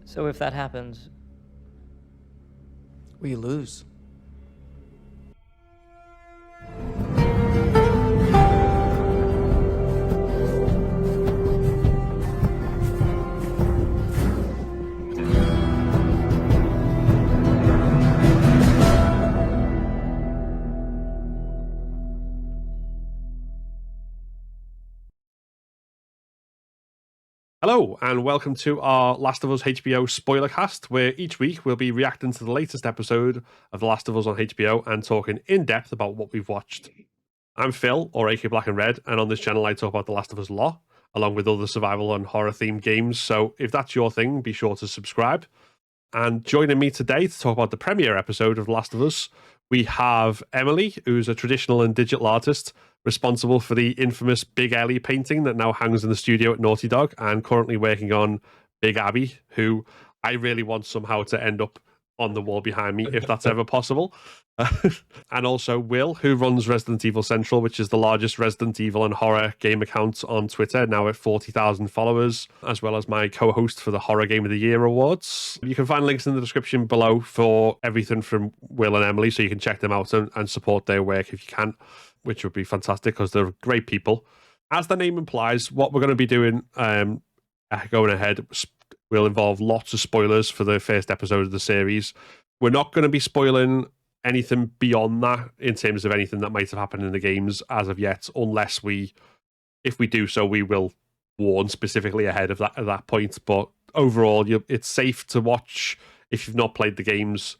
So if that happens, we lose. Hello, and welcome to our Last of Us HBO Spoilercast, where each week we'll be reacting to the latest episode of The Last of Us on HBO and talking in depth about what we've watched. I'm Phil, or AK Black and Red, and on this channel I talk about The Last of Us a lot, along with other survival and horror themed games. So if that's your thing, be sure to subscribe. And joining me today to talk about the premiere episode of The Last of Us, we have Emily, who's a traditional and digital artist responsible for the infamous Big Ellie painting that now hangs in the studio at Naughty Dog, and currently working on Big Abby, who I really want somehow to end up on the wall behind me, if that's ever possible. And also Will, who runs Resident Evil Central, which is the largest Resident Evil and horror game account on Twitter, now at 40,000 followers, as well as my co-host for the Horror Game of the Year Awards. You can find links in the description below for everything from Will and Emily, so you can check them out and support their work if you can, which would be fantastic because they're great people. As the name implies, what we're going to be doing going ahead will involve lots of spoilers for the first episode of the series. We're not going to be spoiling anything beyond that in terms of anything that might have happened in the games as of yet, unless if we do so, we will warn specifically ahead of that point. But overall, it's safe to watch if you've not played the games,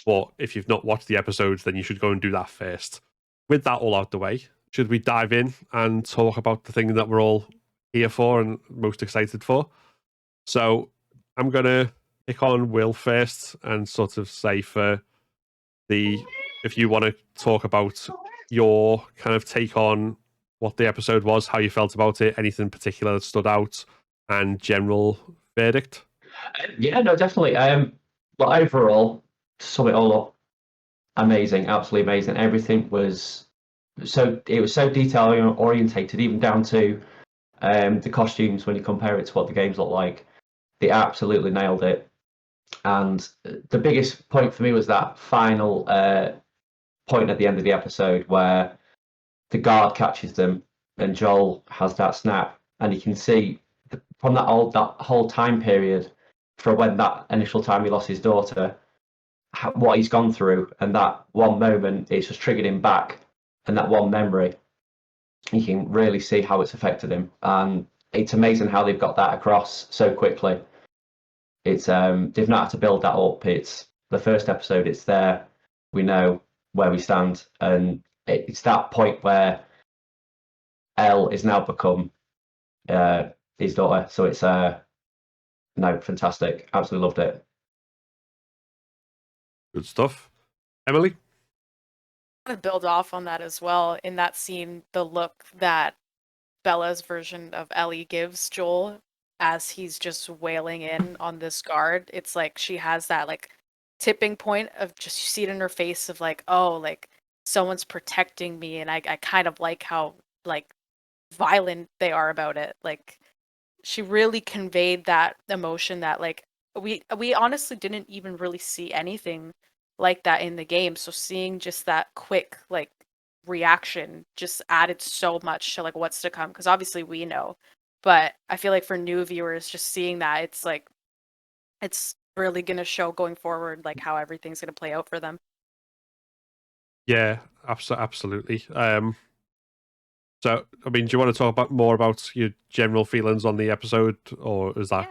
but if you've not watched the episodes, then you should go and do that first. With that all out the way, should we dive in and talk about the thing that we're all here for and most excited for? So I'm going to pick on Will first and sort of say if you want to talk about your kind of take on what the episode was, how you felt about it, anything particular that stood out, and general verdict. Yeah, no, definitely. But overall, to sum it all up, amazing, absolutely amazing. Everything was so detail orientated, even down to the costumes. When you compare it to what the games look like, they absolutely nailed it. And the biggest point for me was that final point at the end of the episode where the guard catches them and Joel has that snap, and you can see from that whole time period, from when that initial time he lost his daughter, what he's gone through, and that one moment it's just triggered him back, and that one memory, you can really see how it's affected him, and it's amazing how they've got that across so quickly. It's they've not had to build that up. It's the first episode. It's there. We know where we stand, and it's that point where Elle is now become his daughter. So it's no, fantastic. Absolutely loved it. Good stuff. Emily? To build off on that as well, in that scene, the look that Bella's version of Ellie gives Joel as he's just wailing in on this guard, it's like she has that like tipping point of just, you see it in her face of like, oh, like someone's protecting me, and I kind of like how like violent they are about it. Like she really conveyed that emotion that like we honestly didn't even really see anything like that in the game. So seeing just that quick like reaction just added so much to like what's to come, because obviously we know, but I feel like for new viewers just seeing that, it's like it's really going to show going forward like how everything's going to play out for them. Yeah, absolutely. So, I mean, do you want to talk more about your general feelings on the episode, or is that?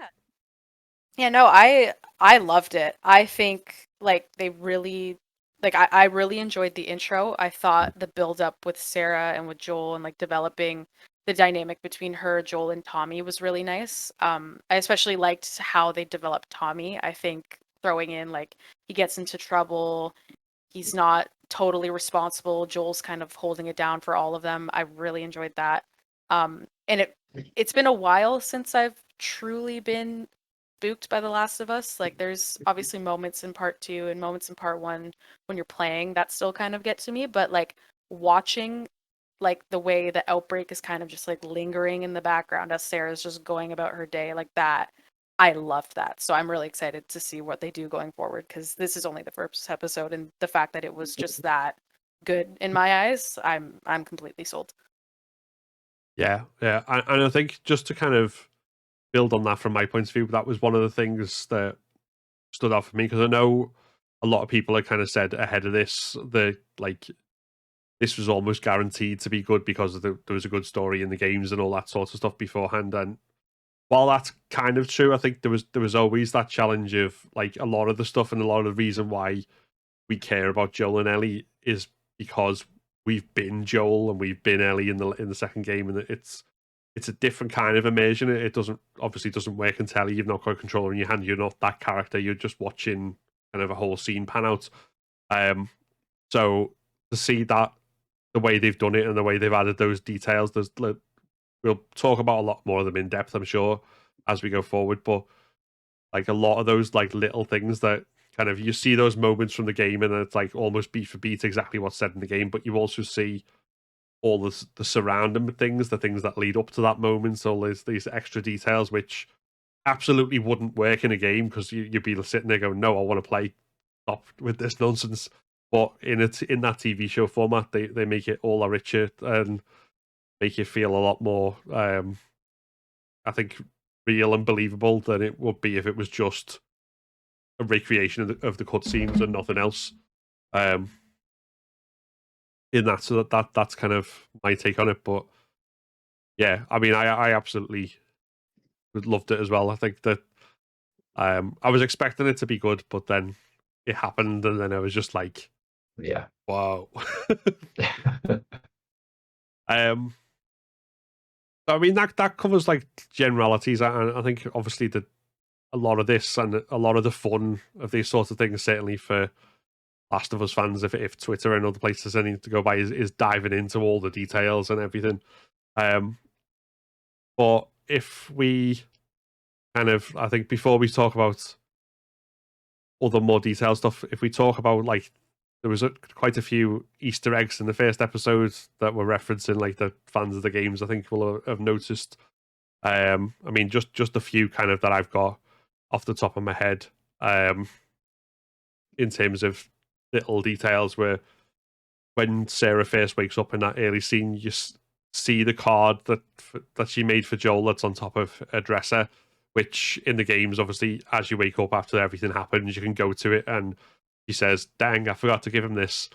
Yeah, no, I loved it. I think like they really like I really enjoyed the intro. I thought the build up with Sarah and with Joel and like developing the dynamic between her, Joel, and Tommy was really nice. I especially liked how they developed Tommy. I think throwing in like he gets into trouble, he's not totally responsible. Joel's kind of holding it down for all of them. I really enjoyed that. And it's been a while since I've truly been spooked by The Last of Us. Like there's obviously moments in part 2 and moments in part 1 when you're playing that still kind of get to me, but like watching like the way the outbreak is kind of just like lingering in the background as Sarah's just going about her day like that I loved that. So I'm really excited to see what they do going forward, because this is only the first episode, and the fact that it was just that good in my eyes, I'm completely sold. Yeah, yeah, and I think just to kind of build on that from my point of view, that was one of the things that stood out for me, because I know a lot of people had kind of said ahead of this that like this was almost guaranteed to be good because there was a good story in the games and all that sort of stuff beforehand. And while that's kind of true, I think there was always that challenge of like a lot of the stuff, and a lot of the reason why we care about Joel and Ellie is because we've been Joel and we've been Ellie in the second game, and it's a different kind of immersion. It doesn't work until you've not got a controller in your hand. You're not that character. You're just watching kind of a whole scene pan out. So to see that the way they've done it and the way they've added those details, we'll talk about a lot more of them in depth, I'm sure, as we go forward. But like a lot of those like little things that kind of you see those moments from the game, and it's like almost beat for beat exactly what's said in the game, but you also see all the surrounding things, the things that lead up to that moment. So there's these extra details which absolutely wouldn't work in a game, because you'd be sitting there going, "No, I want to play. Stop with this nonsense." But in that TV show format, they make it all the richer and make you feel a lot more, I think, real and believable than it would be if it was just a recreation of the cutscenes and nothing else. In that, so that's kind of my take on it. But yeah, I mean, I absolutely loved it as well. I think that I was expecting it to be good, but then it happened, and then I was just like, Yeah. wow. I mean, that covers like generalities. I think obviously that a lot of this and a lot of the fun of these sorts of things, certainly for Last of Us fans, if Twitter and other places anything to go by, is diving into all the details and everything. But if we kind of, I think before we talk about other more detailed stuff, if we talk about like there was quite a few Easter eggs in the first episode that were referencing like the fans of the games, I think will have noticed. I mean, just a few kind of that I've got off the top of my head. In terms of little details, where when Sarah first wakes up in that early scene, you see the card that she made for Joel that's on top of a dresser, which in the games, obviously, as you wake up after everything happens, you can go to it, and she says, "Dang, I forgot to give him this."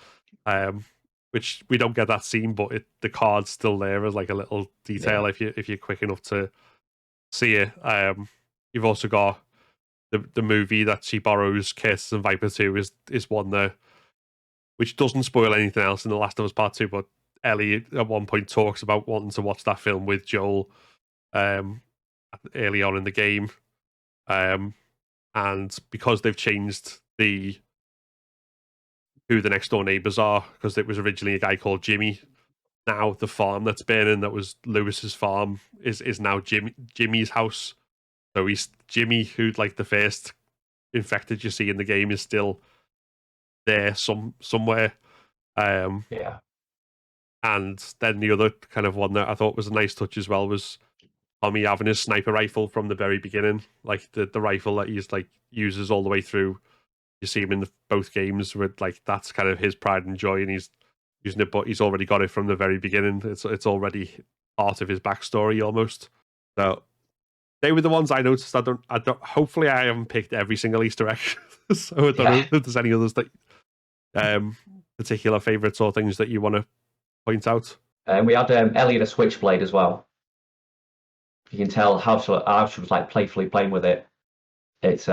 Which we don't get that scene, but the card's still there as like a little detail if you're quick enough to see it. You've also got the movie that she borrows Curtis and Viper to is one there, which doesn't spoil anything else in The Last of Us Part 2, but Ellie at one point talks about wanting to watch that film with Joel early on in the game. And because they've changed who the next door neighbors are, because it was originally a guy called Jimmy. Now the farm that's burning, that was Lewis's farm, is now Jimmy's house. So he's Jimmy, who like the first infected you see in the game, is still there somewhere. Yeah. And then the other kind of one that I thought was a nice touch as well was Tommy having his sniper rifle from the very beginning, like the rifle that he's like uses all the way through. You see him in both games where like that's kind of his pride and joy, and he's using it, but he's already got it from the very beginning. It's already part of his backstory almost. So they were the ones I noticed. I don't. Hopefully, I haven't picked every single Easter egg, so I don't know if there's any others that particular favorites or things that you want to point out. And we had Ellie and a switchblade as well. You can tell how she was like playfully playing with it. It's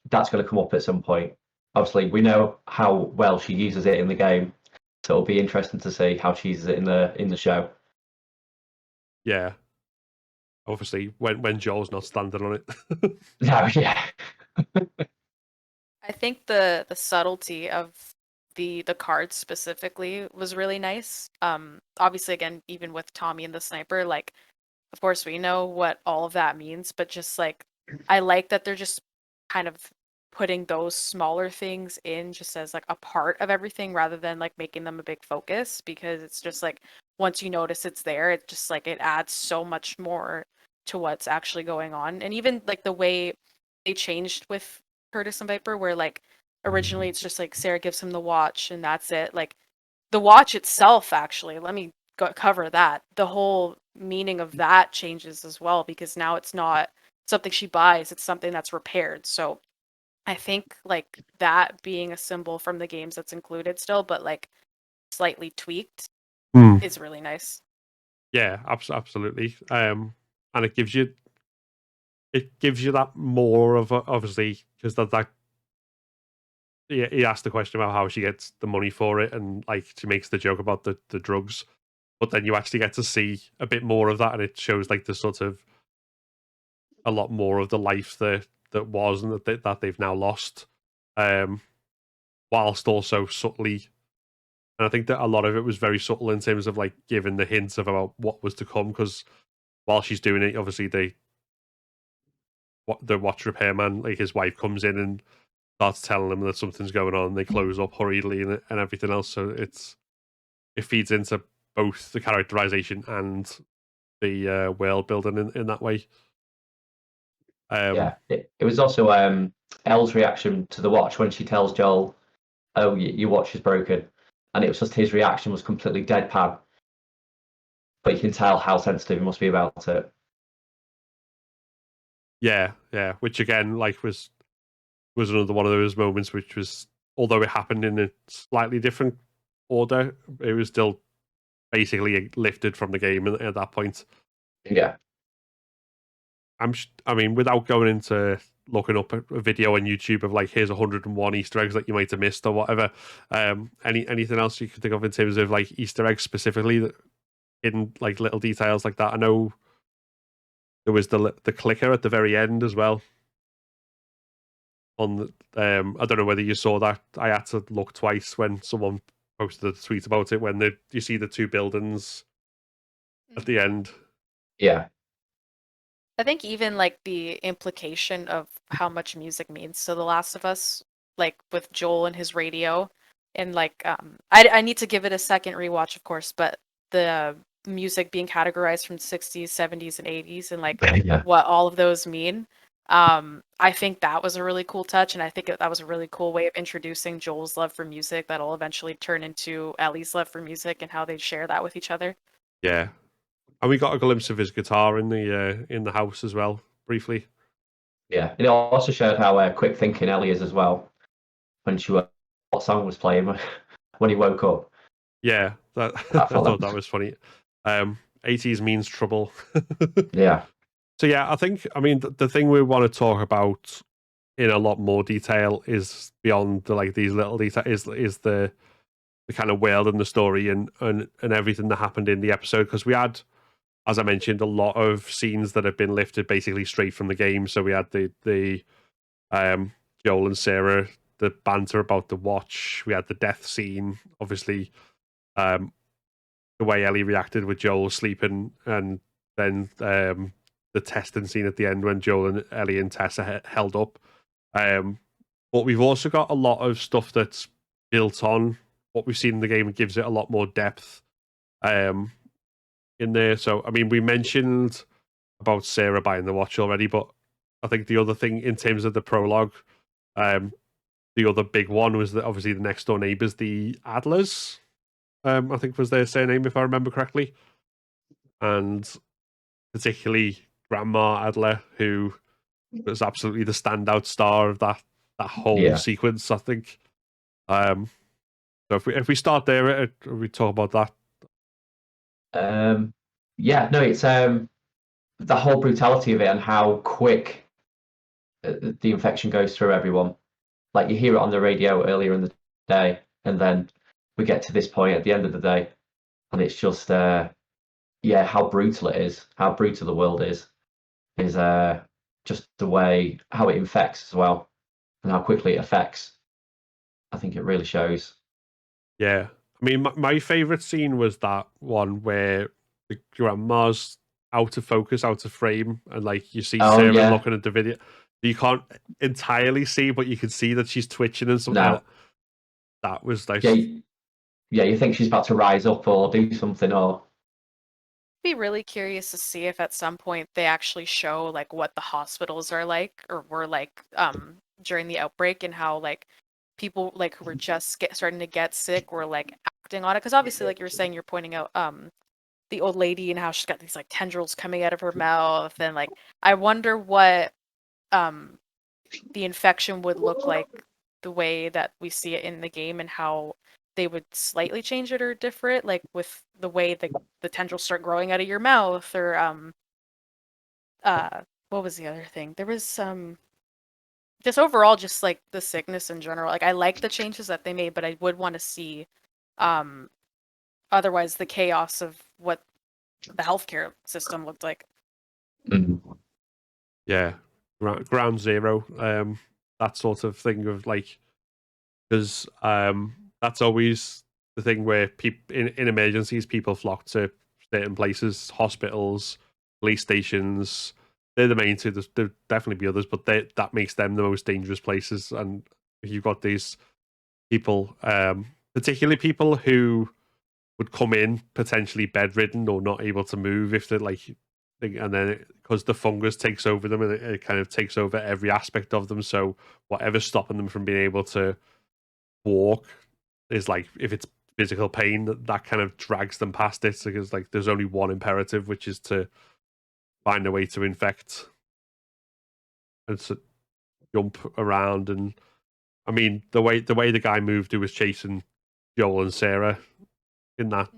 that's going to come up at some point. Obviously, we know how well she uses it in the game, so it'll be interesting to see how she uses it in the show. Yeah, obviously when Joel's not standing on it. No, yeah. I think the subtlety of the cards specifically was really nice. Obviously, again, even with Tommy and the sniper, like, of course we know what all of that means, but just like I like that they're just kind of putting those smaller things in just as like a part of everything rather than like making them a big focus, because it's just like once you notice it's there, it just like it adds so much more to what's actually going on. And even like the way they changed with Curtis and Viper, where like originally it's just like Sarah gives him the watch and that's it. Like the watch itself, actually, let me cover that. The whole meaning of that changes as well, because now it's not something she buys, it's something that's repaired. So I think like that being a symbol from the games that's included still, but like slightly tweaked, is really nice. Yeah, absolutely. And it gives you that more of obviously, because that he asked the question about how she gets the money for it, and like she makes the joke about the drugs, but then you actually get to see a bit more of that, and it shows like the sort of a lot more of the life that was and that they've now lost, whilst also subtly. And I think that a lot of it was very subtle in terms of like giving the hints of about what was to come, because while she's doing it, obviously the watch repairman, like his wife, comes in and starts telling them that something's going on. They close up hurriedly and everything else. So it feeds into both the characterization and the world building in that way. It was also Elle's reaction to the watch when she tells Joel, "Oh, your watch is broken," and it was just his reaction was completely deadpan. But you can tell how sensitive he must be about it. Yeah, which again, like was another one of those moments which was, although it happened in a slightly different order, it was still basically lifted from the game at that point. Yeah. I mean, without going into looking up a video on YouTube of like, here's 101 Easter eggs that you might have missed or whatever. Anything else you can think of in terms of like Easter eggs specifically, that hidden like little details like that? I know there was the clicker at the very end as well. On the, I don't know whether you saw that. I had to look twice when someone posted a tweet about it, when you see the two buildings at the end. Yeah. I think even like the implication of how much music means to The Last of Us, like with Joel and his radio, and like I need to give it a second rewatch, of course, but the music being categorized from 60s, 70s, and 80s, and like what all of those mean. I think that was a really cool touch, and I think that was a really cool way of introducing Joel's love for music that'll eventually turn into Ellie's love for music and how they share that with each other. Yeah. And we got a glimpse of his guitar in the house as well, briefly. Yeah, it also showed how quick thinking Ellie is as well. When what song was playing when he woke up. Yeah, I thought that was funny. 80s means trouble. Yeah. So yeah, I mean, the thing we want to talk about in a lot more detail is beyond these little details, is the kind of world and the story and everything that happened in the episode, because we had, as I mentioned, a lot of scenes that have been lifted basically straight from the game. So we had the Joel and Sarah, the banter about the watch. We had the death scene, obviously, the way Ellie reacted with Joel sleeping, and then the testing scene at the end when Joel and Ellie and Tessa held up. But we've also got a lot of stuff that's built on what we've seen in the game and gives it a lot more depth in there. So, I mean, we mentioned about Sarah buying the watch already, but I think the other thing in terms of the prologue, the other big one was that obviously the next door neighbors, the Adlers, I think was their surname, if I remember correctly. And particularly Grandma Adler, who was absolutely the standout star of that whole sequence, I think. So if we start there, we talk about that. Yeah, no, it's the whole brutality of it and how quick the infection goes through everyone. Like you hear it on the radio earlier in the day, and then we get to this point at the end of the day, and it's just how brutal it is, how brutal the world is just the way how it infects as well, and how quickly it affects. I think it really shows. Yeah, I mean, my favorite scene was that one where the grandma's out of focus, out of frame, and like you see Sarah looking at the video. You can't entirely see, but you can see that she's twitching and something. No. That was like, you think she's about to rise up or do something, or be really curious to see if at some point they actually show like what the hospitals are like or were like during the outbreak, and how like people like who were just starting to get sick were like acting on it. Because obviously, like you were saying, you're pointing out the old lady and how she's got these like tendrils coming out of her mouth, and like I wonder what the infection would look like the way that we see it in the game, and how they would slightly change it or differ it, like with the way the tendrils start growing out of your mouth, or what was the other thing? There was some just overall just like the sickness in general. Like I like the changes that they made, but I would want to see um otherwise the chaos of what the healthcare system looked like. Yeah, ground zero, that sort of thing of like, because that's always the thing where people in emergencies, people flock to certain places, hospitals, police stations. They're the main two. There'll definitely be others, but that makes them the most dangerous places. And you've got these people, particularly people who would come in potentially bedridden or not able to move if they're like, and then because the fungus takes over them and it kind of takes over every aspect of them. So whatever's stopping them from being able to walk is like, if it's physical pain, that kind of drags them past it, because like there's only one imperative, which is to find a way to infect and to jump around. And I mean, the way the guy moved who was chasing Joel and Sarah in that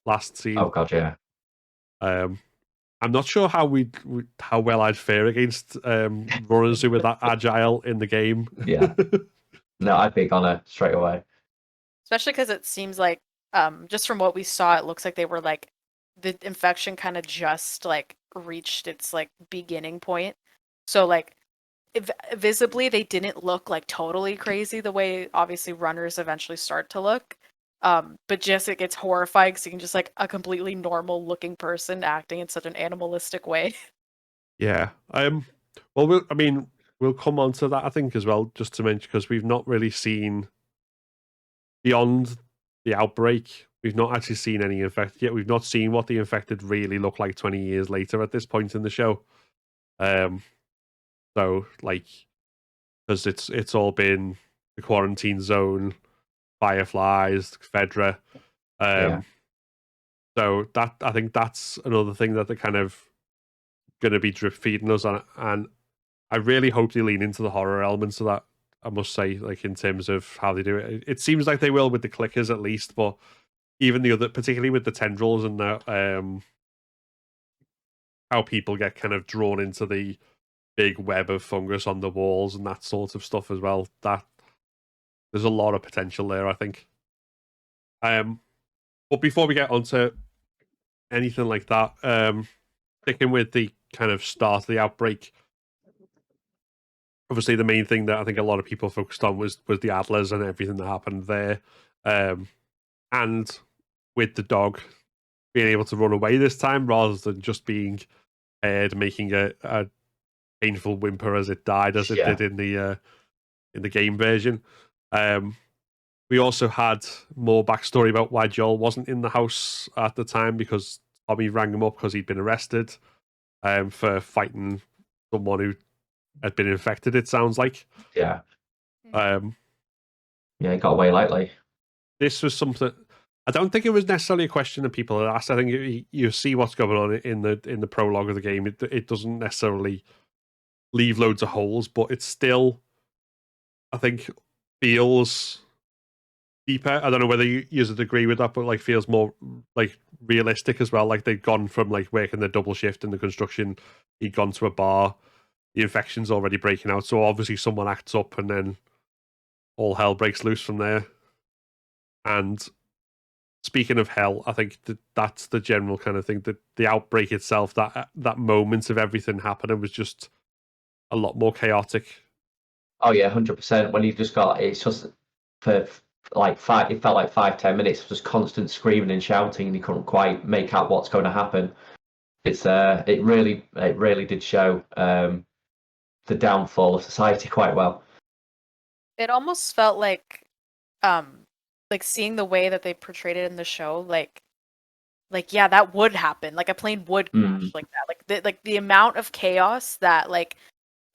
last scene. Oh god, yeah. I'm not sure how how well I'd fare against runners who were that agile in the game. Yeah. No, I'd be gonna straight away. Especially because it seems like just from what we saw, it looks like they were like the infection kind of just like reached its like beginning point. So like visibly they didn't look like totally crazy the way obviously runners eventually start to look. But just it gets horrifying seeing just like a completely normal looking person acting in such an animalistic way. Yeah. Well, we'll come on to that, I think, as well, just to mention, because we've not really seen beyond the outbreak. We've not actually seen any infected yet. We've not seen what the infected really look like 20 years later at this point in the show. So like, because it's all been the quarantine zone, fireflies, Fedra. Yeah. So that, I think that's another thing that they're kind of going to be drip feeding us on, and I really hope they lean into the horror elements of that. I must say, like in terms of how they do it, it seems like they will with the clickers at least, but even the other, particularly with the tendrils and the how people get kind of drawn into the big web of fungus on the walls and that sort of stuff as well. That there's a lot of potential there, I think. But before we get onto anything like that, sticking with the kind of start of the outbreak, obviously the main thing that I think a lot of people focused on was the Adlers and everything that happened there, and with the dog being able to run away this time rather than just being aired, making a painful whimper as it died, as it did in the game version. We also had more backstory about why Joel wasn't in the house at the time, because Tommy rang him up because he'd been arrested for fighting someone who had been infected, it sounds like. Yeah. Yeah, he got away lightly. This was something, I don't think it was necessarily a question that people had asked. I think you see what's going on in the prologue of the game. It doesn't necessarily leave loads of holes, but it's still, I think, feels deeper. I don't know whether you would agree with that, but like feels more like realistic as well. Like they'd gone from like working the double shift in the construction, he'd gone to a bar, the infection's already breaking out, so obviously someone acts up and then all hell breaks loose from there. And speaking of hell, I think that's the general kind of thing, that the outbreak itself, that moment of everything happening was just a lot more chaotic. Oh yeah, 100%. When you just got, it's just for like it felt like 5-10 minutes of just constant screaming and shouting, and you couldn't quite make out what's going to happen. It really did show the downfall of society quite well. It almost felt like seeing the way that they portrayed it in the show, like like, yeah, that would happen. Like a plane would crash like that. Like the amount of chaos that like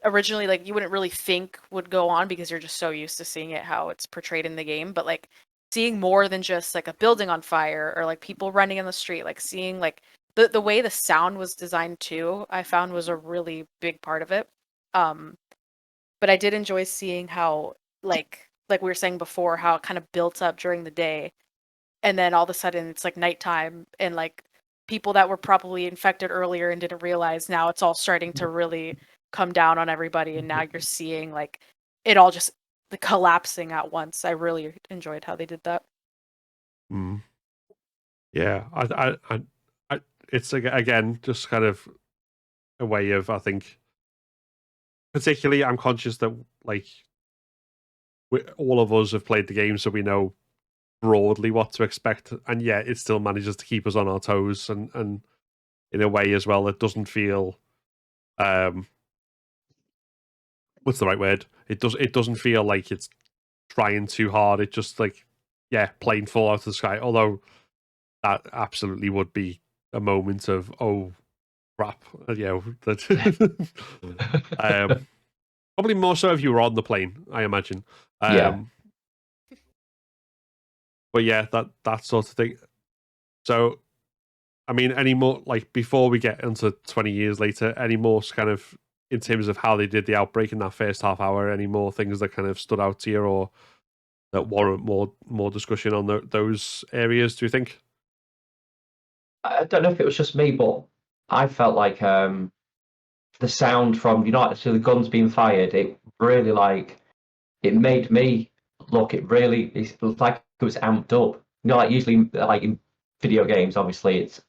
originally like you wouldn't really think would go on because you're just so used to seeing it how it's portrayed in the game, but like seeing more than just like a building on fire or like people running in the street, like seeing like the way the sound was designed too, I found was a really big part of it. But I did enjoy seeing how like we were saying before, how it kind of built up during the day and then all of a sudden it's like nighttime and like people that were probably infected earlier and didn't realize, now it's all starting to really come down on everybody, and now you're seeing like it all just the collapsing at once. I really enjoyed how they did that. Yeah, it's again just kind of a way of, I think, particularly I'm conscious that like all of us have played the game, so we know broadly what to expect, and yet it still manages to keep us on our toes, and in a way as well, it doesn't feel what's the right word? It doesn't feel like it's trying too hard. It just like, yeah, plain fall out of the sky. Although that absolutely would be a moment of, oh crap, you know, that probably more so if you were on the plane, I imagine. Yeah. But yeah, that sort of thing. So, I mean, any more like before we get into 20 years later, any more kind of in terms of how they did the outbreak in that first half hour? Any more things that kind of stood out to you, or that warrant more discussion on those areas? Do you think? I don't know if it was just me, but I felt like the sound from to the guns being fired, it really like it made me look. It was like it was amped up. Like usually like in video games, obviously it's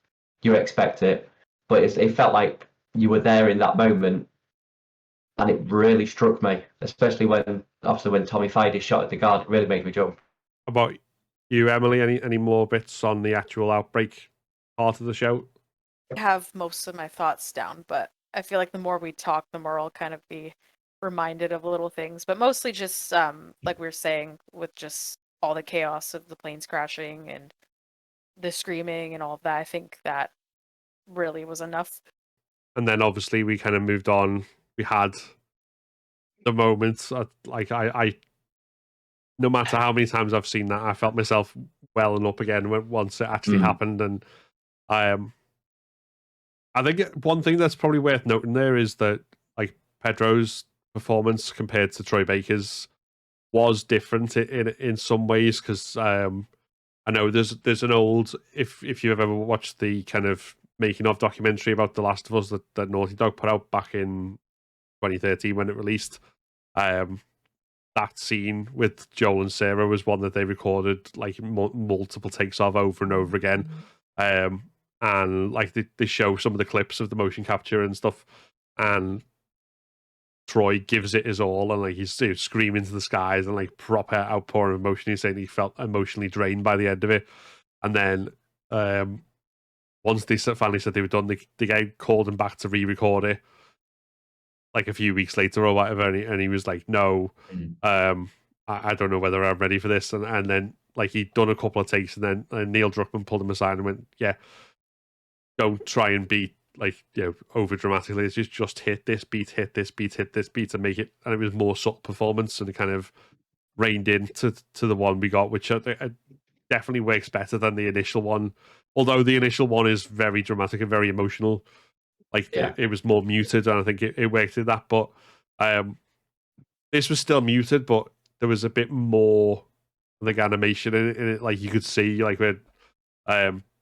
you expect it, but it felt like you were there in that moment, and it really struck me, especially when Tommy fired his shot at the guard. It really made me jump. About you, Emily, any more bits on the actual outbreak part of the show? I have most of my thoughts down, but I feel like the more we talk, the more I'll kind of be reminded of little things. But mostly just like we were saying, with just all the chaos of the planes crashing and the screaming and all of that. I think that really was enough. And then obviously we kind of moved on. We had the moments like I no matter how many times I've seen that, I felt myself welling up again once it actually happened. And I think one thing that's probably worth noting there is that like Pedro's performance compared to Troy Baker's was different in some ways, because I know there's an old, if you've ever watched the kind of making of documentary about The Last of Us that Naughty Dog put out back in 2013 when it released. That scene with Joel and Sarah was one that they recorded like multiple takes of over and over again. And like they show some of the clips of the motion capture and stuff, and Troy gives it his all, and like he's screaming to the skies and like proper outpouring of emotion. He's saying he felt emotionally drained by the end of it. And then once they finally said they were done, the guy called him back to re-record it like a few weeks later or whatever, and he was like, no, I don't know whether I'm ready for this. And then like he'd done a couple of takes, and then Neil Druckmann pulled him aside and went, yeah, don't try and be like, over dramatically. It's just hit this beat, hit this beat, hit this beat, and make it. And it was more subtle performance, and it kind of reined in to the one we got, which definitely works better than the initial one. Although the initial one is very dramatic and very emotional. Like it was more muted, and I think it worked in that. But this was still muted, but there was a bit more like animation in it. Like you could see, like when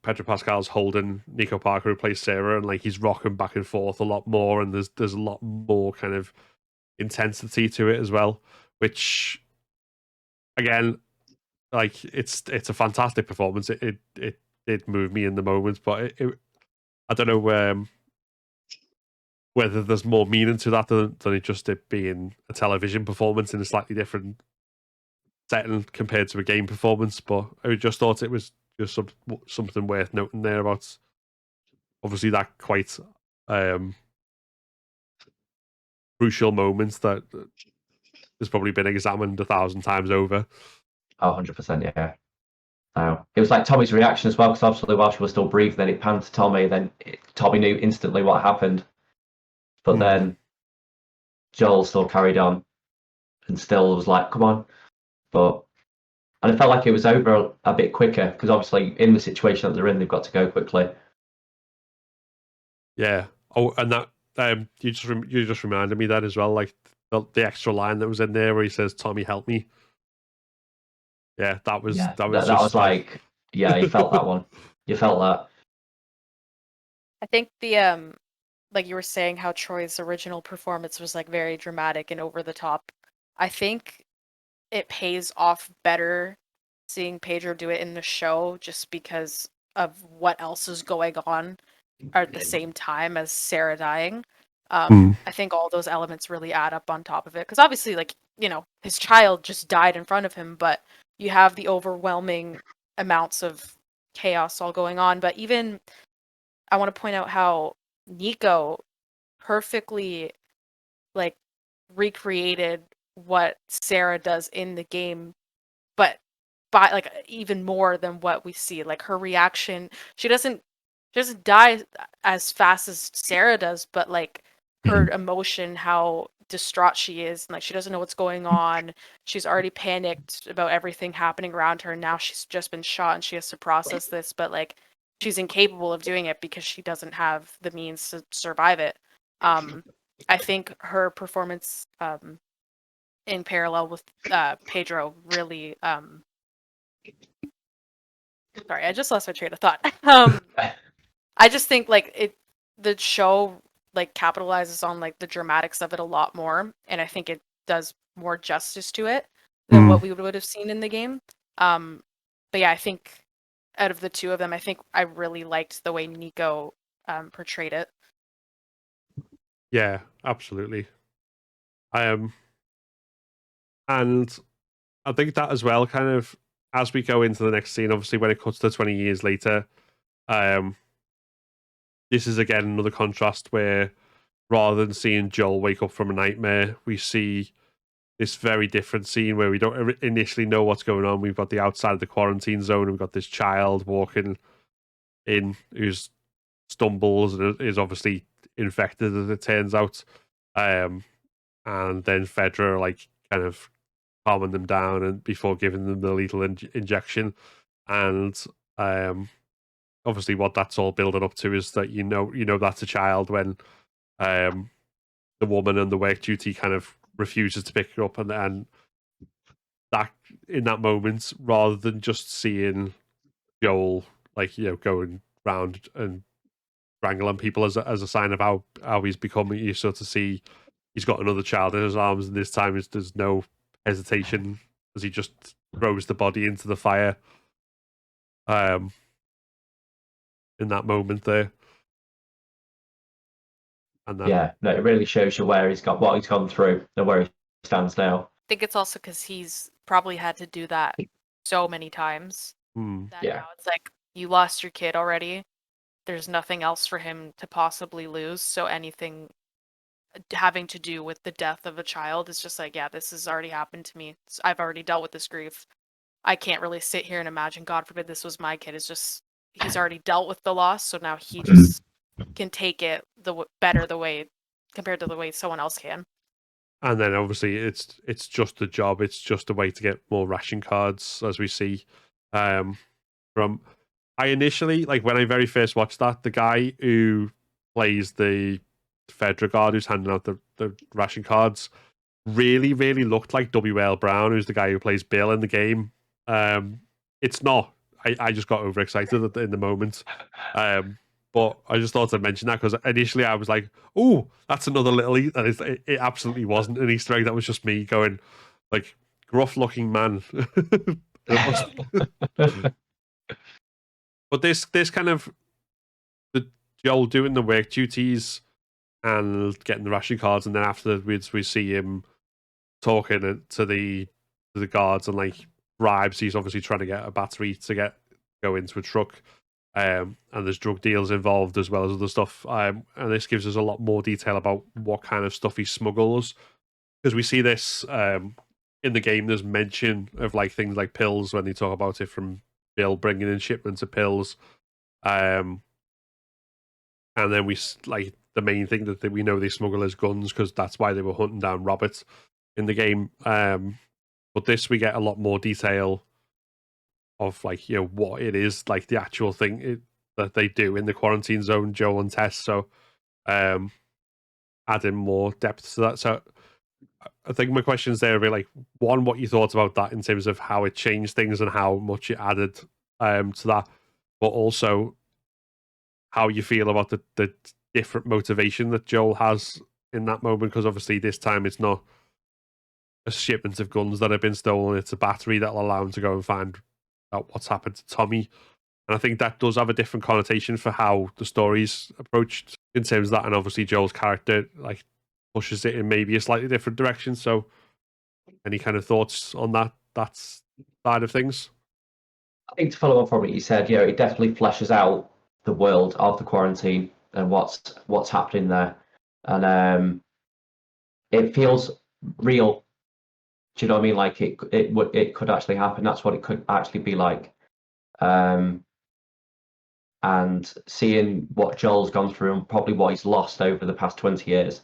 Pedro Pascal's holding Nico Parker, who plays Sarah, and like he's rocking back and forth a lot more, and there's a lot more kind of intensity to it as well. Which, again, like it's a fantastic performance. It did move me in the moment, but I don't know whether there's more meaning to that than it just it being a television performance in a slightly different setting compared to a game performance. But I just thought it was just something worth noting there about obviously that quite crucial moment that has probably been examined 1,000 times over. Oh, 100%, yeah. It was like Tommy's reaction as well, because obviously while she was still breathing, then it panned to Tommy, then Tommy knew instantly what happened. But then Joel still carried on and still was like, come on. And it felt like it was over a bit quicker, because obviously in the situation that they're in, they've got to go quickly. Yeah. Oh, and that you just reminded me that as well, like the extra line that was in there where he says, "Tommy, help me." Yeah, that was that was like, yeah, you felt that one. You felt that. I think the like you were saying how Troy's original performance was like very dramatic and over the top. I think it pays off better seeing Pedro do it in the show just because of what else is going on at the same time as Sarah dying. I think all those elements really add up on top of it because obviously, like, you know, his child just died in front of him, but you have the overwhelming amounts of chaos all going on. But even I want to point out how Nico perfectly like recreated what Sarah does in the game, but by like even more than what we see. Like her reaction, she doesn't die as fast as Sarah does, but like her emotion, how distraught she is, and like she doesn't know what's going on. She's already panicked about everything happening around her. And now she's just been shot and she has to process this, but like she's incapable of doing it because she doesn't have the means to survive it. I think her performance in parallel with Pedro really sorry, I just lost my train of thought. I just think like the show like capitalizes on like the dramatics of it a lot more, and I think it does more justice to it than what we would have seen in the game. But yeah, I think out of the two of them, I think I really liked the way Nico portrayed it. Yeah, absolutely. And I think that as well, kind of as we go into the next scene, obviously when it cuts to 20 years later, this is again another contrast where rather than seeing Joel wake up from a nightmare, we see this very different scene where we don't initially know what's going on. We've got the outside of the quarantine zone, and we've got this child walking in who's stumbles and is obviously infected, as it turns out. And then Fedra like kind of calming them down and before giving them the lethal injection. And obviously, what that's all building up to is that you know that's a child when the woman on the work duty kind of refuses to pick her up, and that in that moment, rather than just seeing Joel like going round and wrangling people as a sign of how he's becoming, you sort of see he's got another child in his arms, and this time there's no hesitation as he just throws the body into the fire. In that moment there. And that, yeah, no, it really shows you where what he's gone through and where he stands now. I think it's also because he's probably had to do that so many times that now it's like you lost your kid already. There's nothing else for him to possibly lose. So anything having to do with the death of a child is just like, yeah, this has already happened to me. I've already dealt with this grief. I can't really sit here and imagine, God forbid, this was my kid. It's just he's already dealt with the loss, so now he just can take it better the way compared to the way someone else can. And then obviously it's just a job. It's just a way to get more ration cards, as we see. From I initially like when I very first watched that, the guy who plays the Fedra guard who's handing out the ration cards really looked like W.L. Brown, who's the guy who plays Bill in the game. It's not. I just got overexcited in the moment. But I just thought I'd mention that because initially I was like, "Oh, that's another little." And it absolutely wasn't an Easter egg. That was just me going, like, gruff-looking man. But this kind of the Joel doing the work duties and getting the ration cards, and then afterwards we see him talking to the guards and like bribes. He's obviously trying to get a battery to go into a truck. And there's drug deals involved as well as other stuff. And this gives us a lot more detail about what kind of stuff he smuggles, because we see this in the game. There's mention of like things like pills when they talk about it from Bill bringing in shipments of pills. And then like the main thing that we know they smuggle is guns, because that's why they were hunting down Robert in the game. But this, we get a lot more detail of, like, what it is, like the actual thing that they do in the quarantine zone, Joel and Tess. So adding more depth to that. So I think my questions there are like, one, what you thought about that in terms of how it changed things and how much it added to that, but also how you feel about the different motivation that Joel has in that moment, because obviously this time it's not a shipment of guns that have been stolen, it's a battery that'll allow him to go and find out what's happened to Tommy. And I think that does have a different connotation for how the story's approached in terms of that, and obviously Joel's character like pushes it in maybe a slightly different direction. So any kind of thoughts on that side of things? I think to follow on from what you said, it definitely fleshes out the world of the quarantine and what's happening there, and it feels real. Do you know what I mean? Like it could actually happen. That's what it could actually be like. And seeing what Joel's gone through and probably what he's lost over the past 20 years,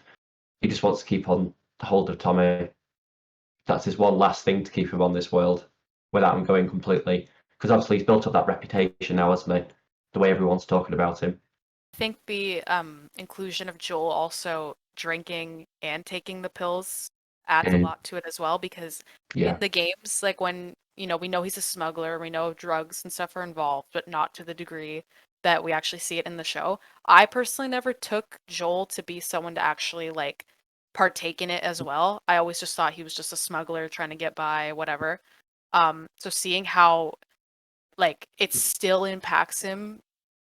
he just wants to keep on hold of Tommy. That's his one last thing to keep him on this world without him going completely. Because obviously he's built up that reputation now, hasn't he? The way everyone's talking about him. I think the inclusion of Joel also drinking and taking the pills adds a lot to it as well, because in the games, like when we know he's a smuggler, we know drugs and stuff are involved, but not to the degree that we actually see it in the show. I personally never took Joel to be someone to actually like partake in it as well. I always just thought he was just a smuggler trying to get by, whatever. So seeing how like it still impacts him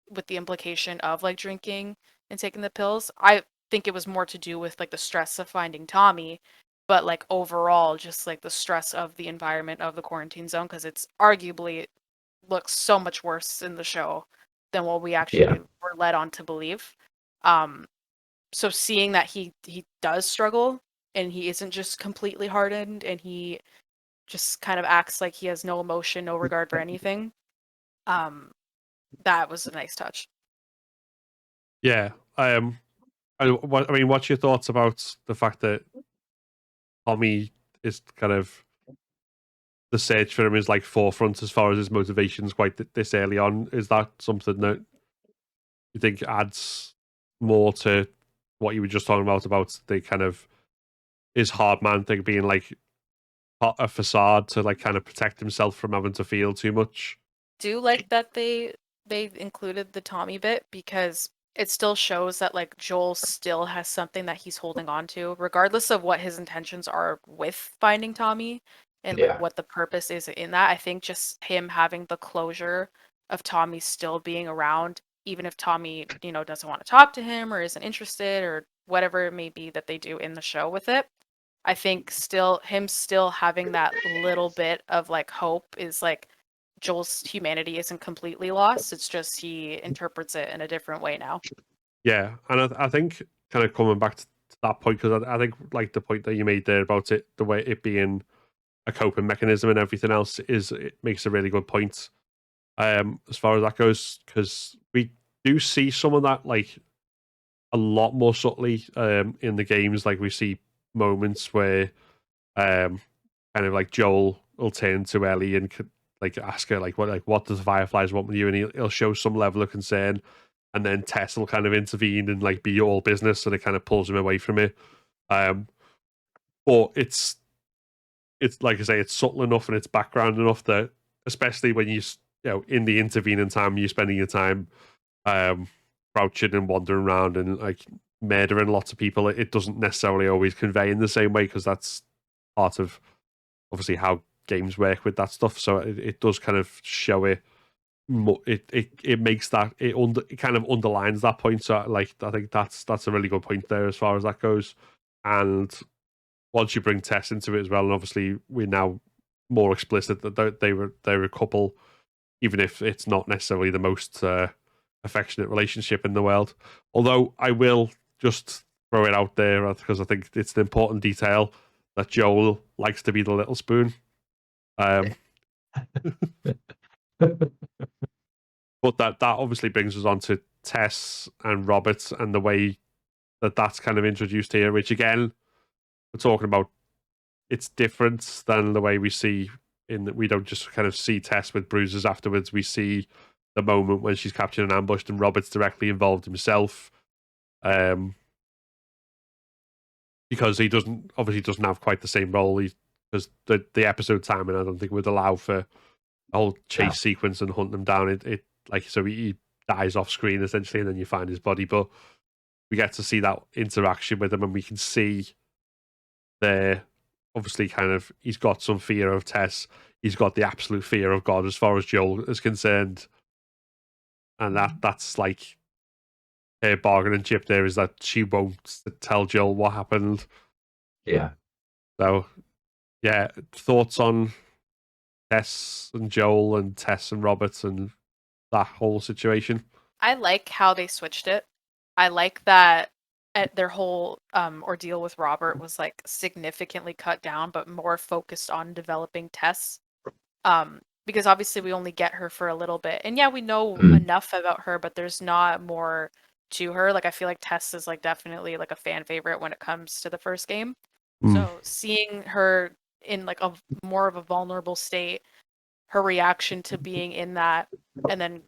with the implication of like drinking and taking the pills, I think it was more to do with like the stress of finding Tommy, but like overall just like the stress of the environment of the quarantine zone, because it's arguably looks so much worse in the show than what we actually were led on to believe. So seeing that he does struggle and he isn't just completely hardened and he just kind of acts like he has no emotion, no regard for anything, that was a nice touch. Yeah. I mean, what's your thoughts about the fact that Tommy is kind of the search for him is like forefront as far as his motivations quite this early on? Is that something that you think adds more to what you were just talking about the kind of his hard man thing being like a facade to like kind of protect himself from having to feel too much? Do like that they included the Tommy bit, because it still shows that like Joel still has something that he's holding on to, regardless of what his intentions are with finding Tommy and like what the purpose is in that. I think just him having the closure of Tommy still being around, even if Tommy, doesn't want to talk to him or isn't interested or whatever it may be that they do in the show with it. I think still having that little bit of like hope is like Joel's humanity isn't completely lost. It's just he interprets it in a different way now. Yeah, and I think kind of coming back to that point, because I think like the point that you made there about it, the way it being a coping mechanism and everything else, it makes a really good point as far as that goes, because we do see some of that like a lot more subtly in the games. Like we see moments where kind of like Joel will turn to Ellie and like ask her like what does the Fireflies want with you, and he'll show some level of concern, and then Tess will kind of intervene and like be all business, and it kind of pulls him away from it. But it's like I say, it's subtle enough and it's background enough that, especially when in the intervening time, you're spending your time crouching and wandering around and like murdering lots of people, it doesn't necessarily always convey in the same way, because that's part of obviously how games work with that stuff. So it does kind of show it. It makes that it kind of underlines that point. So like I think that's a really good point there as far as that goes. And once you bring Tess into it as well, and obviously we're now more explicit that they're a couple, even if it's not necessarily the most affectionate relationship in the world. Although I will just throw it out there because I think it's an important detail that Joel likes to be the little spoon. But that obviously brings us on to Tess and Robert and the way that's kind of introduced here, which again, we're talking about it's different than the way we see in that we don't just kind of see Tess with bruises afterwards. We see the moment when she's captured and ambushed and Robert's directly involved himself. Because he doesn't have quite the same role. Because the episode timing, I don't think would allow for a whole chase sequence and hunt them down. It like so he dies off screen essentially, and then you find his body. But we get to see that interaction with him, and we can see there. Obviously, kind of, he's got some fear of Tess. He's got the absolute fear of God as far as Joel is concerned, and that's like her bargaining chip. There is that she won't tell Joel what happened. Yeah. So, yeah, thoughts on Tess and Joel and Tess and Robert and that whole situation? I like how they switched it. I like that their whole ordeal with Robert was like significantly cut down, but more focused on developing Tess. Because obviously we only get her for a little bit, and yeah, we know enough about her, but there's not more to her. Like I feel like Tess is like definitely like a fan favorite when it comes to the first game. So seeing her in like a more of a vulnerable state, her reaction to being in that, and then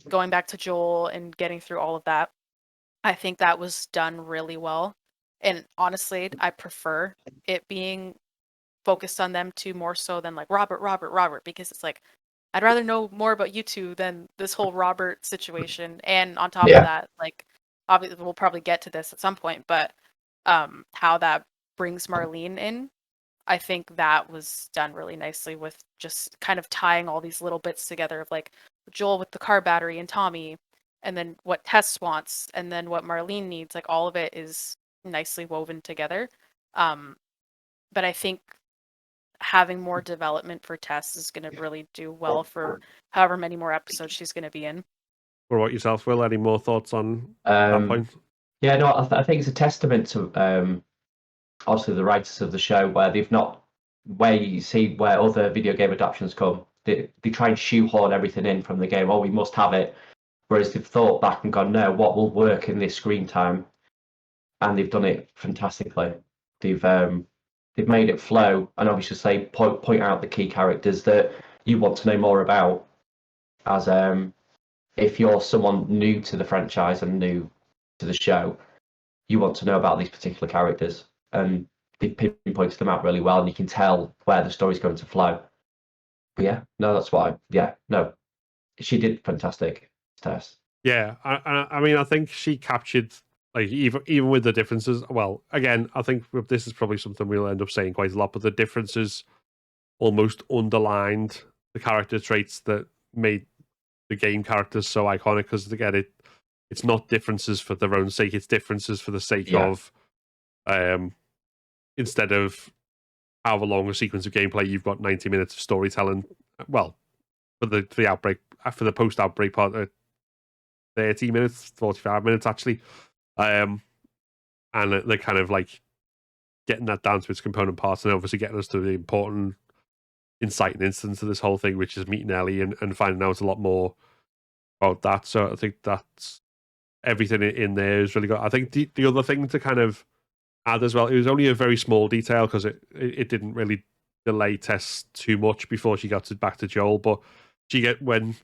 going back to Joel and getting through all of that, I think that was done really well. And honestly, I prefer it being focused on them two more so than like Robert, because it's like I'd rather know more about you two than this whole Robert situation. And on top of that, like obviously we'll probably get to this at some point, but how that brings Marlene in, I think that was done really nicely with just kind of tying all these little bits together of like Joel with the car battery and Tommy, and then what Tess wants, and then what Marlene needs. Like all of it is nicely woven together. But I think having more development for Tess is going to really do well for however many more episodes she's going to be in. What about yourself, Will? Any more thoughts on that point? Yeah, no, I think it's a testament to obviously the writers of the show where they've not, where you see where other video game adaptations come, they try and shoehorn everything in from the game. Oh, we must have it. Whereas they've thought back and gone, no, what will work in this screen time? And they've done it fantastically. They've made it flow, and obviously say point out the key characters that you want to know more about. As if you're someone new to the franchise and new to the show, you want to know about these particular characters, and they pinpointed them out really well, and you can tell where the story's going to flow. But yeah, no, that's why. Yeah, no, she did fantastic, Tess. Yeah, I mean, I think she captured like even with the differences. Well, again, I think this is probably something we'll end up saying quite a lot, but the differences almost underlined the character traits that made the game characters so iconic. Because again, it's not differences for their own sake; it's differences for the sake of, instead of however long a sequence of gameplay, you've got 90 minutes of storytelling. Well, for the outbreak, for the post-outbreak part, 30 minutes, 45 minutes actually. And they're kind of like getting that down to its component parts, and obviously getting us to the important inciting instance of this whole thing, which is meeting Ellie and finding out a lot more about that. So I think that's everything in there is really good. I think the other thing to kind of add as well, it was only a very small detail because it didn't really delay Tess too much before she got back to Joel, but when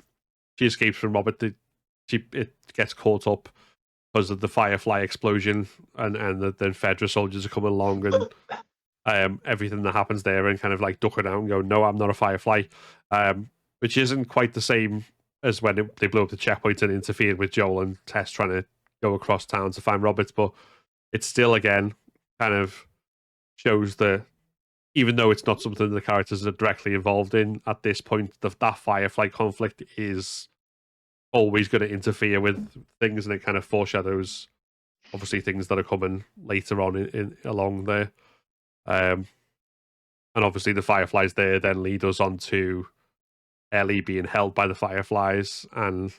she escapes from Robert, it gets caught up because of the Firefly explosion, and then Fedra soldiers are coming along, and everything that happens there, and kind of like ducking out and go, no, I'm not a Firefly, which isn't quite the same as when they blew up the checkpoint and interfered with Joel and Tess trying to go across town to find Robert, but it's still, again, kind of shows that even though it's not something the characters are directly involved in at this point, that Firefly conflict is always going to interfere with things, and it kind of foreshadows obviously things that are coming later on in along there. And obviously the Fireflies there then lead us on to Ellie being held by the Fireflies, and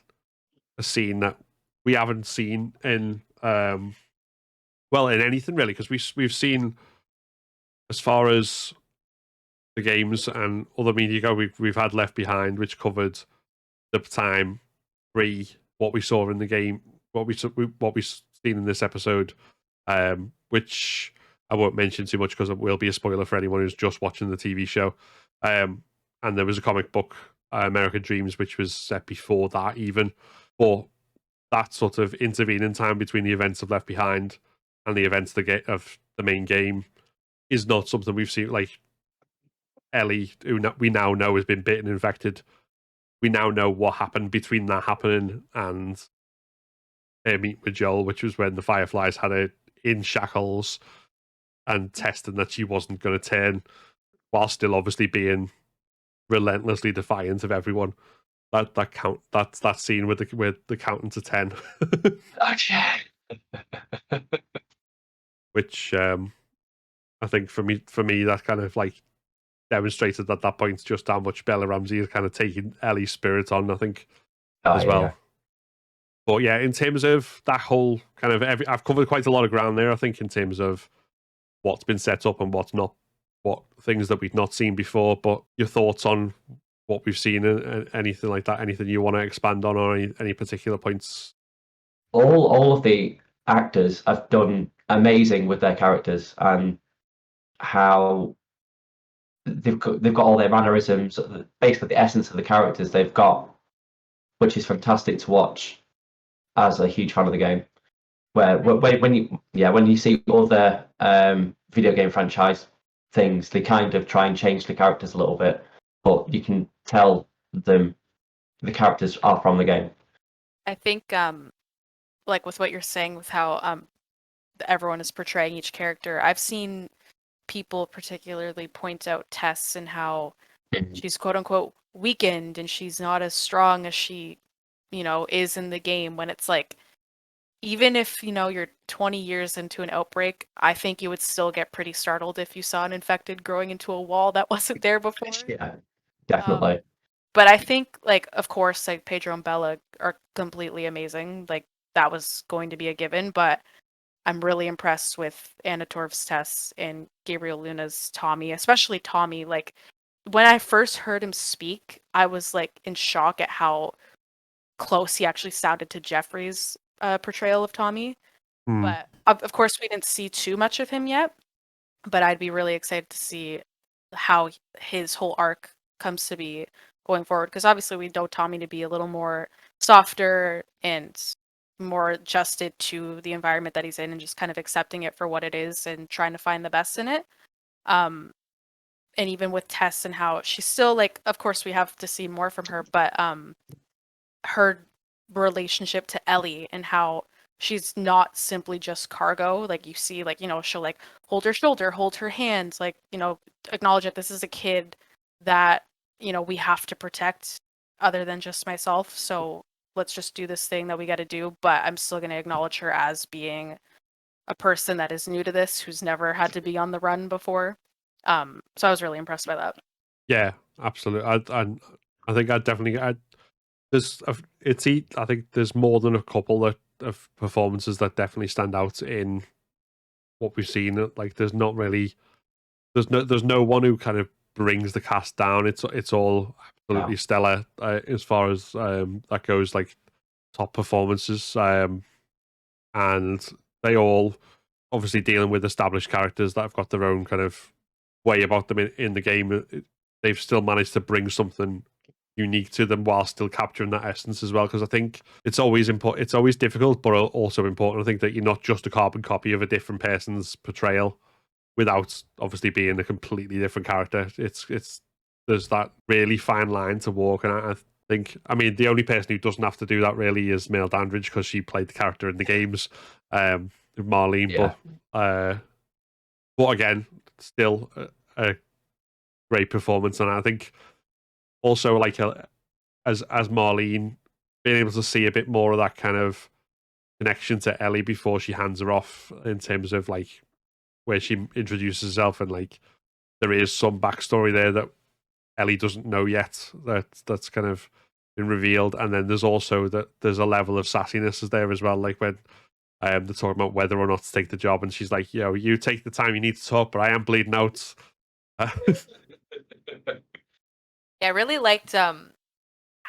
a scene that we haven't seen in in anything really, because we've seen, as far as the games and other media go, we've had Left Behind, which covered the time pre what we saw in the game, what we've seen in this episode, which I won't mention too much because it will be a spoiler for anyone who's just watching the TV show. And there was a comic book, American Dreams, which was set before that even. But that sort of intervening time between the events of Left Behind and the events of the main game is not something we've seen. Like Ellie, who we now know has been bitten, infected. We now know what happened between that happening and her meet with Joel, which was when the Fireflies had her in shackles and testing that she wasn't going to turn, while still obviously being relentlessly defiant of everyone. That's that scene with the counting to 10. Okay. Which I think for me that kind of like demonstrated at that point just how much Bella Ramsey is kind of taking Ellie's spirit on, I think, as well. Yeah. But yeah, in terms of that whole kind of I've covered quite a lot of ground there, I think, in terms of what's been set up and what's not, what things that we've not seen before. But your thoughts on what we've seen and anything like that, anything you want to expand on, or any particular points? All of the actors have done amazing with their characters, and how they've got all their mannerisms, basically the essence of the characters they've got, which is fantastic to watch as a huge fan of the game. When you see other video game franchise things, they kind of try and change the characters a little bit, but you can tell the characters are from the game. I think like with what you're saying with how everyone is portraying each character, I've seen people particularly point out Tess and how she's quote unquote weakened and she's not as strong as she, is in the game, when it's like, even if, you're 20 years into an outbreak, I think you would still get pretty startled if you saw an infected growing into a wall that wasn't there before. Yeah, definitely. But I think, like, of course, like Pedro and Bella are completely amazing. Like, that was going to be a given, but I'm really impressed with Anna Torv's Tess and Gabriel Luna's Tommy, especially Tommy. Like, when I first heard him speak, I was like in shock at how close he actually sounded to Jeffrey's portrayal of Tommy. But of course, we didn't see too much of him yet. But I'd be really excited to see how his whole arc comes to be going forward, because obviously we know Tommy to be a little more softer and more adjusted to the environment that he's in and just kind of accepting it for what it is and trying to find the best in it. And even with Tess and how she's still, like, of course we have to see more from her, but her relationship to Ellie and how she's not simply just cargo. Like, you see, like, she'll like hold her shoulder, hold her hands, like, acknowledge that this is a kid that, we have to protect other than just myself. So let's just do this thing that we got to do. But I'm still going to acknowledge her as being a person that is new to this, who's never had to be on the run before. So I was really impressed by that. Yeah, absolutely. I think I think there's more than a couple of performances that definitely stand out in what we've seen. Like, there's no one who kind of brings the cast down. It's all absolutely stellar as far as that goes. Like, top performances, and they all obviously dealing with established characters that have got their own kind of way about them in the game. They've still managed to bring something unique to them while still capturing that essence as well, because I think it's always important. It's always difficult, but also important, I think, that you're not just a carbon copy of a different person's portrayal without obviously being a completely different character. It's there's that really fine line to walk, and I think, I mean, the only person who doesn't have to do that really is Mail Dandridge, because she played the character in the games, Marlene. But again, still a great performance, and I think also, like, as Marlene, being able to see a bit more of that kind of connection to Ellie before she hands her off, in terms of like where she introduces herself, and like there is some backstory there that Ellie doesn't know yet, that's kind of been revealed. And then there's also that there's a level of sassiness is there as well, like when they're talking about whether or not to take the job, and she's like, you take the time you need to talk, but I am bleeding out. Yeah, I really liked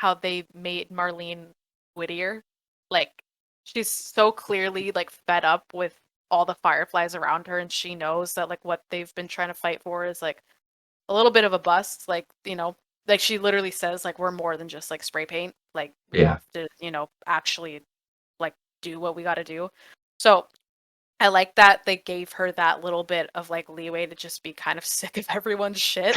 how they made Marlene wittier. Like, she's so clearly like fed up with all the fireflies around her, and she knows that like what they've been trying to fight for is like a little bit of a bust. Like, like she literally says like we're more than just like spray paint. Like we Yeah. have to, actually like do what we got to do. So I like that they gave her that little bit of like leeway to just be kind of sick of everyone's shit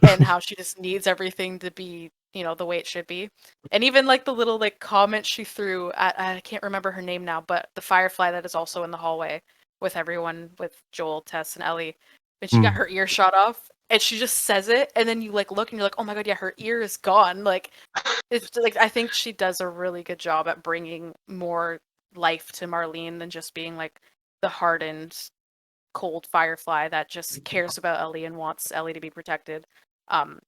and how she just needs everything to be, the way it should be. And even like the little like comment she threw at, I can't remember her name now, but the firefly that is also in the hallway with everyone, with Joel, Tess, and Ellie, when she got her ear shot off, and she just says it, and then you like look and you're like, oh my god, yeah, her ear is gone. Like, it's like I think she does a really good job at bringing more life to Marlene than just being like the hardened cold firefly that just cares about Ellie and wants Ellie to be protected. Um,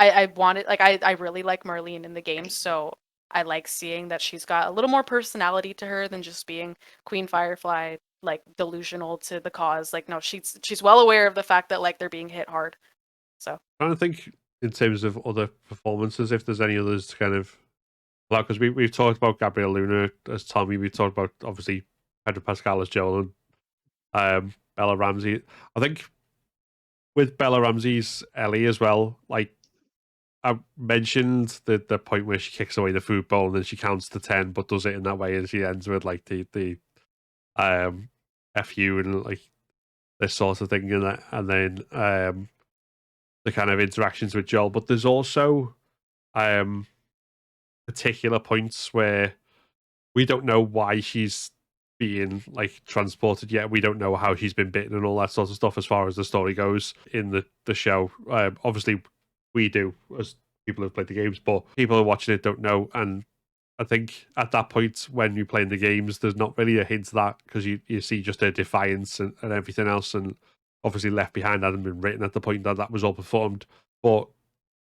I wanted like I really like Marlene in the game, so I like seeing that she's got a little more personality to her than just being Queen Firefly, like delusional to the cause. Like no, she's well aware of the fact that like they're being hit hard. So I don't think in terms of other performances, if there's any others to kind of like, because we've talked about Gabrielle Luna as Tommy, we've talked about obviously Pedro Pascal as Joel, and Bella Ramsey. I think with Bella Ramsey's Ellie as well, like I mentioned the point where she kicks away the food bowl and then she counts to 10, but does it in that way, and she ends with like the FU and like this sort of thing, and then the kind of interactions with Joel. But there's also particular points where we don't know why she's being like transported yet. We don't know how she's been bitten and all that sort of stuff as far as the story goes in the show. Obviously, we do as people who've played the games, but people who are watching it don't know. And I think at that point, when you're playing the games, there's not really a hint of that because you see just her defiance and everything else. And obviously, Left Behind hadn't been written at the point that was all performed. But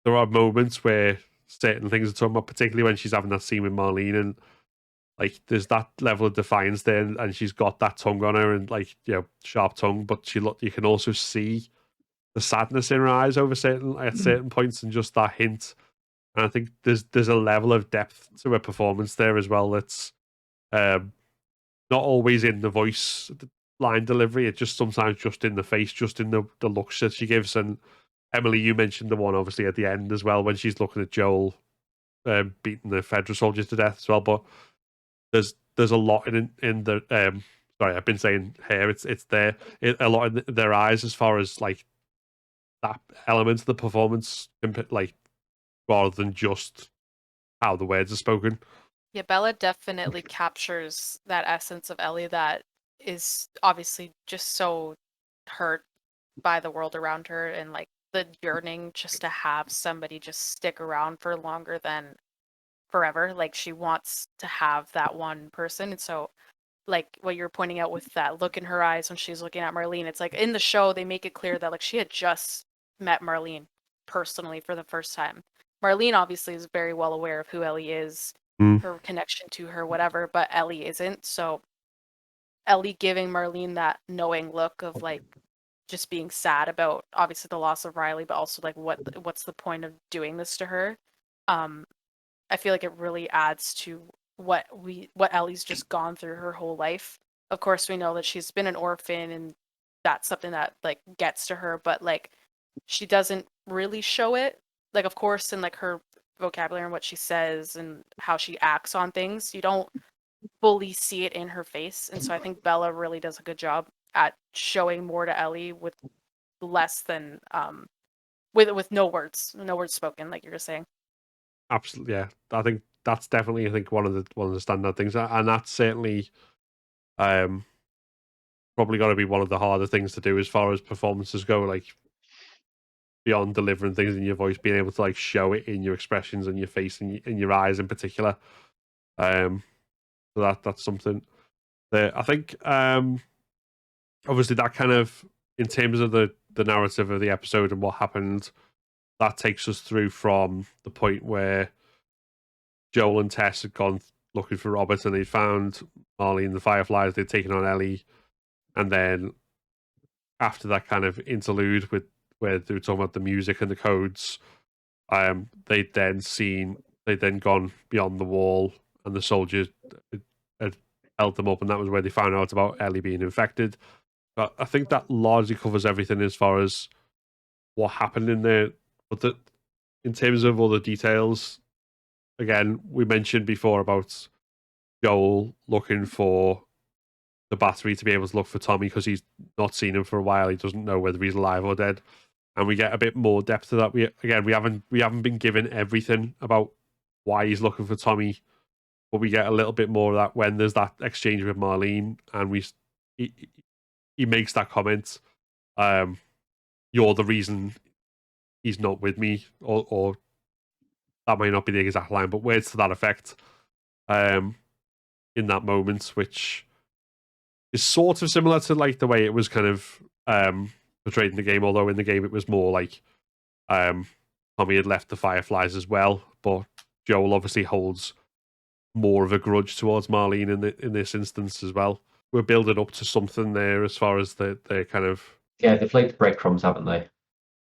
there are moments where certain things are talking about, particularly when she's having that scene with Marlene, and like there's that level of defiance there, and she's got that tongue on her and like sharp tongue, but you can also see the sadness in her eyes at certain points, and just that hint. And I think there's a level of depth to her performance there as well that's not always in the voice line delivery. It's just sometimes just in the face, just in the looks that she gives. And Emily, you mentioned the one obviously at the end as well when she's looking at Joel beating the Federal soldiers to death as well. But there's a lot in the sorry, I've been saying here. It's there a lot in their eyes as far as like that element of the performance, like rather than just how the words are spoken. yeah, Bella definitely captures that essence of Ellie that is obviously just so hurt by the world around her, and like the yearning just to have somebody just stick around for longer than forever. Like she wants to have that one person. And so like what you're pointing out with that look in her eyes when she's looking at Marlene, it's like in the show they make it clear that like she had just met Marlene personally for the first time. Marlene obviously is very well aware of who Ellie is, her connection to her, whatever, but Ellie isn't. So Ellie giving Marlene that knowing look of like just being sad about obviously the loss of Riley, but also like what's the point of doing this to her? I feel like it really adds to what Ellie's just gone through her whole life. Of course, we know that she's been an orphan, and that's something that like gets to her, but like she doesn't really show it. Like, of course, in like her vocabulary and what she says and how she acts on things, you don't fully see it in her face. And so I think Bella really does a good job at showing more to Ellie with less than with no words spoken, like you were saying. Absolutely, yeah. I think that's definitely one of the standout things, and that's certainly probably got to be one of the harder things to do as far as performances go. Like beyond delivering things in your voice, being able to like show it in your expressions and your face and in your eyes in particular. So that's something that I think. Obviously, that kind of in terms of the narrative of the episode and what happened, that takes us through from the point where Joel and Tess had gone looking for Robert and they found Marley and the Fireflies. They'd taken on Ellie, and then after that kind of interlude with where they were talking about the music and the codes, they'd then seen they'd then gone beyond the wall, and the soldiers had held them up, and that was where they found out about Ellie being infected. But I think that largely covers everything as far as what happened in there. But in terms of all the details, again, we mentioned before about Joel looking for the battery to be able to look for Tommy because he's not seen him for a while. He doesn't know whether he's alive or dead, and we get a bit more depth to that. We haven't been given everything about why he's looking for Tommy, but we get a little bit more of that when there's that exchange with Marlene, and he makes that comment. You're the reason he's not with me, or that might not be the exact line, but words to that effect. In that moment, which is sort of similar to like the way it was kind of portrayed in the game, although in the game it was more like Tommy had left the Fireflies as well, but Joel obviously holds more of a grudge towards Marlene in this instance as well. We're building up to something there as far as the kind of they've laid the breadcrumbs, haven't they?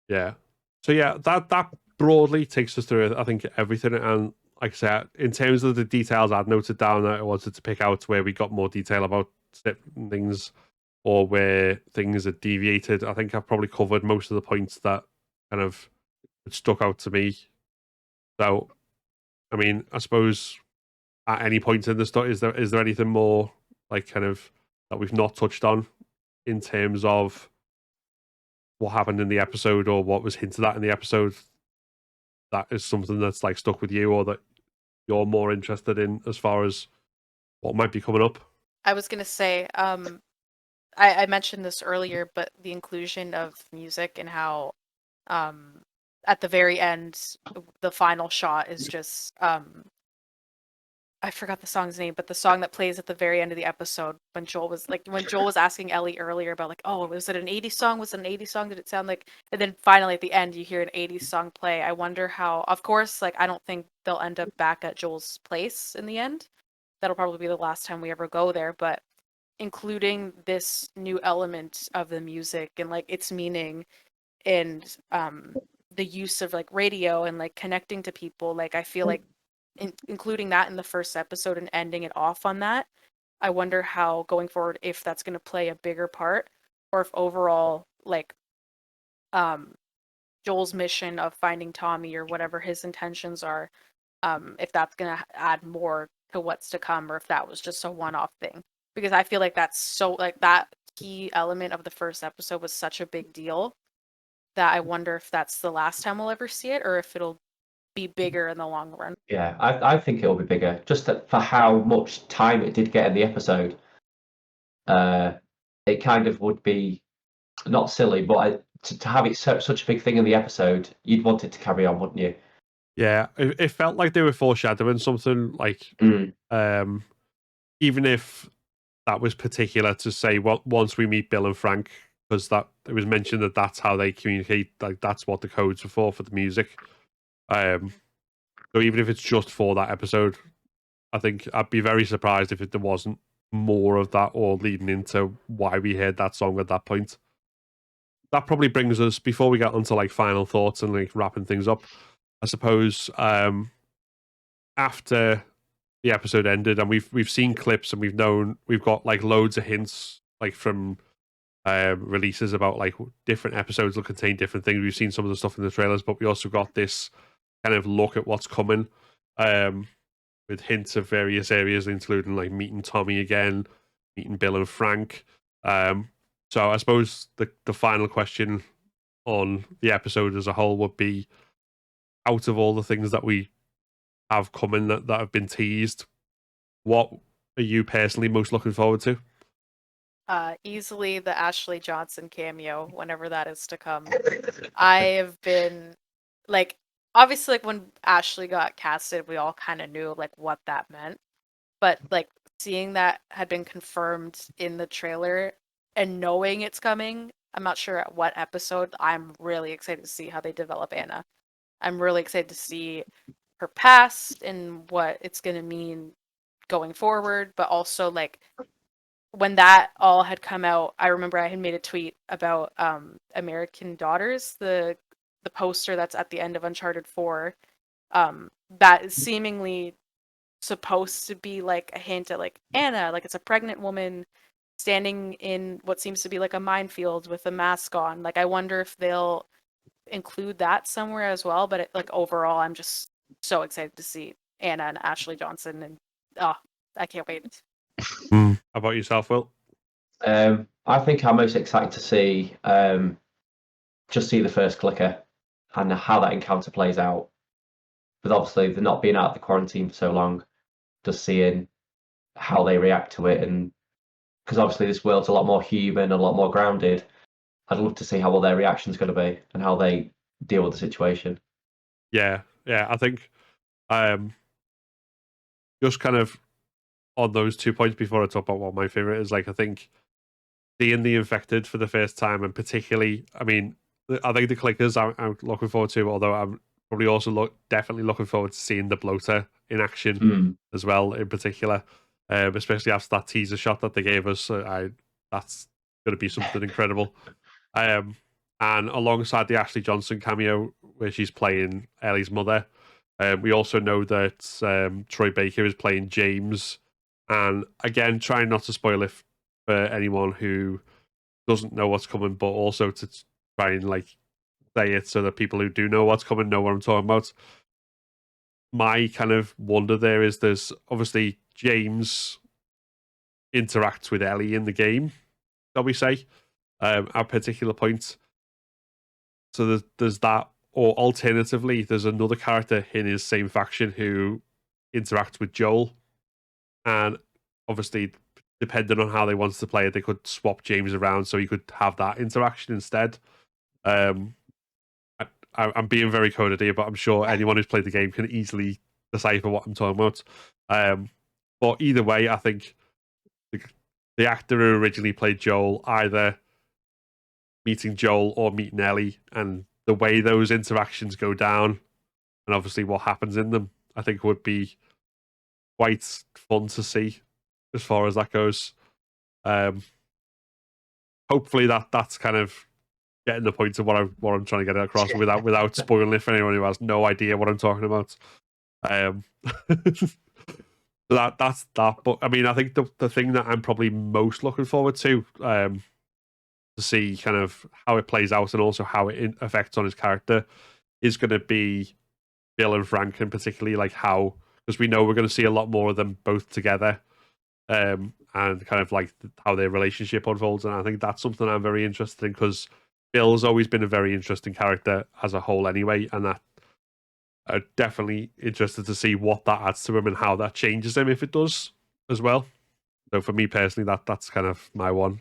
Yeah. So yeah, that broadly takes us through, I think, everything. And like I said, in terms of the details I'd noted down, I wanted to pick out where we got more detail about certain things or where things had deviated. I think I've probably covered most of the points that kind of stuck out to me. So, I mean, I suppose at any point in the story, is there anything more like kind of that we've not touched on in terms of what happened in the episode or what was hinted at in the episode that is something that's like stuck with you or that you're more interested in as far as what might be coming up? I was gonna say, I mentioned this earlier, but the inclusion of music and how, at the very end, the final shot is just, I forgot the song's name, but the song that plays at the very end of the episode when Joel was asking Ellie earlier about like, oh, was it an 80s song? Was it an 80s song? Did it sound like? And then finally at the end you hear an 80s song play. I wonder how. Of course, like I don't think they'll end up back at Joel's place in the end. That'll probably be the last time we ever go there. But including this new element of the music and like its meaning and the use of like radio and like connecting to people, like I feel like including that in the first episode and ending it off on that, I wonder how going forward if that's going to play a bigger part or if overall like Joel's mission of finding Tommy or whatever his intentions are, if that's going to add more to what's to come or if that was just a one-off thing, because I feel like that's so like that key element of the first episode was such a big deal that I wonder if that's the last time we'll ever see it or if it'll be bigger in the long run. Yeah, I think it'll be bigger, just for how much time it did get in the episode. It kind of would be not silly, but to have it such a big thing in the episode, you'd want it to carry on, wouldn't you? Yeah, it felt like they were foreshadowing something like, even if that was particular to say, well, once we meet Bill and Frank, because that it was mentioned that that's how they communicate, like that's what the codes are for the music. So even if it's just for that episode, I think I'd be very surprised if there wasn't more of that or leading into why we heard that song at that point. That probably brings us, before we get onto like final thoughts and like wrapping things up, I suppose, after the episode ended and we've seen clips and we've got like loads of hints like from releases about like different episodes will contain different things. We've seen some of the stuff in the trailers, but we also got this kind of look at what's coming, with hints of various areas, including like meeting Tommy again, meeting Bill and Frank. So I suppose the final question on the episode as a whole would be, out of all the things that we have coming that have been teased, what are you personally most looking forward to? Easily the Ashley Johnson cameo, whenever that is to come. I have been like, obviously, like when Ashley got casted, we all kind of knew like what that meant, but like seeing that had been confirmed in the trailer and knowing it's coming, I'm not sure at what episode. I'm really excited to see how they develop Anna. I'm really excited to see her past and what it's going to mean going forward, but also like when that all had come out, I remember I had made a tweet about American Daughters, the poster that's at the end of Uncharted 4, that is seemingly supposed to be like a hint at like Anna, like it's a pregnant woman standing in what seems to be like a minefield with a mask on. Like I wonder if they'll include that somewhere as well. But like overall, I'm just so excited to see Anna and Ashley Johnson, and oh, I can't wait. How about yourself, Will? I think I'm most excited to see just see the first clicker and how that encounter plays out. But obviously, they're not being out of the quarantine for so long, just seeing how they react to it, and because obviously this world's a lot more human, a lot more grounded. I'd love to see how well their reaction's going to be and how they deal with the situation. Yeah, I think just kind of on those 2 points before I talk about what my favorite is, like I think seeing the infected for the first time, and particularly, I mean, I think the clickers I'm looking forward to, although I'm probably also definitely looking forward to seeing the bloater in action as well, in particular, especially after that teaser shot that they gave us. That's going to be something incredible. And alongside the Ashley Johnson cameo, where she's playing Ellie's mother, we also know that Troy Baker is playing James. And again, trying not to spoil it for anyone who doesn't know what's coming, but also to try and like say it so that people who do know what's coming know what I'm talking about. My kind of wonder there is there's obviously James interacts with Ellie in the game, shall we say, at particular points. So there's that, or alternatively, there's another character in his same faction who interacts with Joel, and obviously, depending on how they wanted to play it, they could swap James around so he could have that interaction instead. I'm being very coded here, but I'm sure anyone who's played the game can easily decipher what I'm talking about. But either way, I think the actor who originally played Joel, either meeting Joel or meeting Ellie, and the way those interactions go down, and obviously what happens in them, I think would be quite fun to see as far as that goes. Hopefully that's kind of getting the point of what I'm trying to get across without spoiling it for anyone who has no idea what I'm talking about. That's that. But I mean, I think the thing that I'm probably most looking forward to see kind of how it plays out and also how it affects on his character is going to be Bill and Frank, and particularly like how, because we know we're going to see a lot more of them both together, and kind of like how their relationship unfolds. And I think that's something I'm very interested in, because Bill's always been a very interesting character as a whole anyway, and that I'm definitely interested to see what that adds to him and how that changes him, if it does as well. So for me personally, that's kind of my one.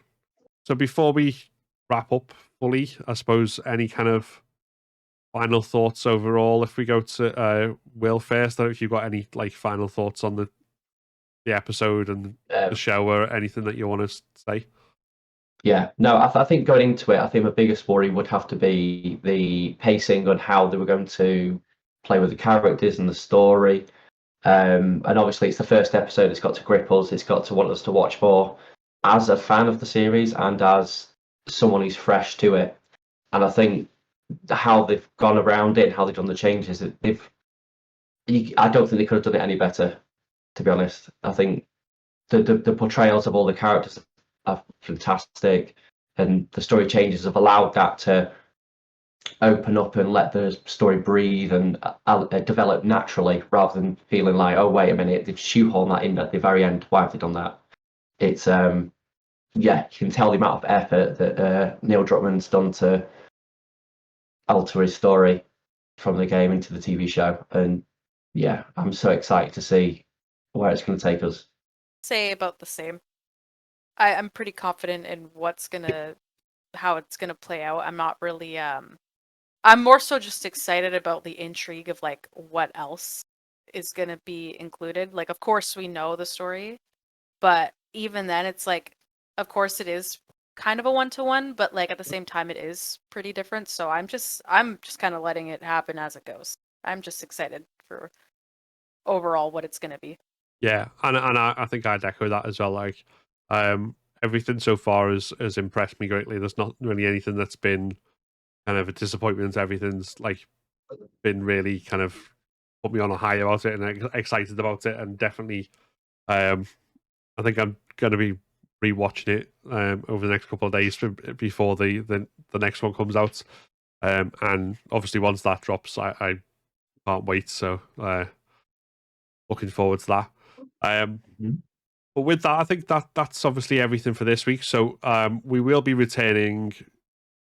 So before we wrap up fully, I suppose any kind of final thoughts overall, if we go to Will first, I don't know if you've got any like final thoughts on the episode and the show, or anything that you want to say. Yeah, no, I think going into it, I think the biggest worry would have to be the pacing on how they were going to play with the characters and the story. And obviously, it's the first episode. It's got to grip us. It's got to want us to watch more. As a fan of the series and as someone who's fresh to it, and I think how they've gone around it, how they've done the changes, I don't think they could have done it any better. To be honest, I think the portrayals of all the characters are fantastic, and the story changes have allowed that to open up and let the story breathe and develop naturally, rather than feeling like, oh wait a minute, they've shoehorned that in at the very end. Why have they done that? It's yeah, you can tell the amount of effort that Neil Druckmann's done to alter his story from the game into the TV show, and yeah, I'm so excited to see where it's going to take us. Say about the same. I'm pretty confident in how it's gonna play out. I'm not really I'm more so just excited about the intrigue of like what else is gonna be included. Like of course we know the story, but even then it's like of course it is kind of a one-to-one, but like at the same time it is pretty different. So I'm just kind of letting it happen as it goes. I'm just excited for overall what it's gonna be. Yeah, and I think I'd echo that as well. Like, everything so far has impressed me greatly. There's not really anything that's been kind of a disappointment. Everything's like been really kind of put me on a high about it and excited about it, and definitely I think I'm going to be rewatching it over the next couple of days before the next one comes out. And obviously once that drops, I can't wait. So looking forward to that. But with that, I think that's obviously everything for this week. So we will be returning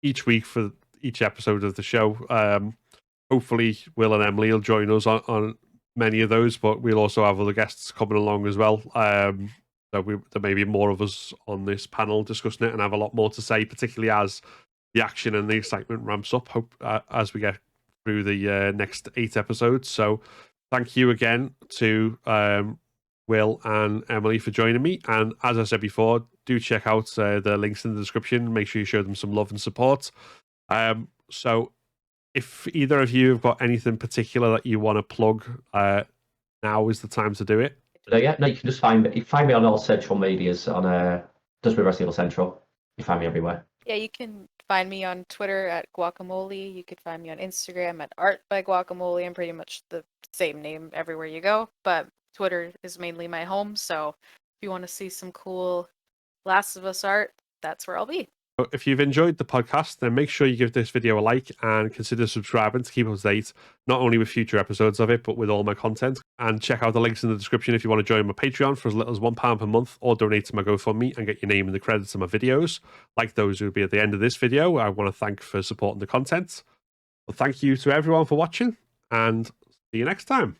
each week for each episode of the show. Hopefully Will and Emily will join us on many of those, but we'll also have other guests coming along as well. So there may be more of us on this panel discussing it and have a lot more to say, particularly as the action and the excitement ramps up as we get through the next 8 episodes. So thank you again to Will and Emily for joining me. And as I said before, do check out the links in the description. Make sure you show them some love and support. So if either of you have got anything particular that you want to plug, now is the time to do it. No, you can just find me on all social medias on just with Wrestling Central. You find me everywhere. Yeah, you can find me on Twitter at Guacamole. You could find me on Instagram at Art by Guacamole. I'm pretty much the same name everywhere you go, but Twitter is mainly my home. So if you want to see some cool Last of Us art, that's where I'll be. If you've enjoyed the podcast, then make sure you give this video a like and consider subscribing to keep up to date, not only with future episodes of it, but with all my content. And check out the links in the description if you want to join my Patreon for as little as £1 per month, or donate to my GoFundMe and get your name in the credits of my videos, like those who will be at the end of this video. I want to thank for supporting the content. Well, thank you to everyone for watching, and see you next time.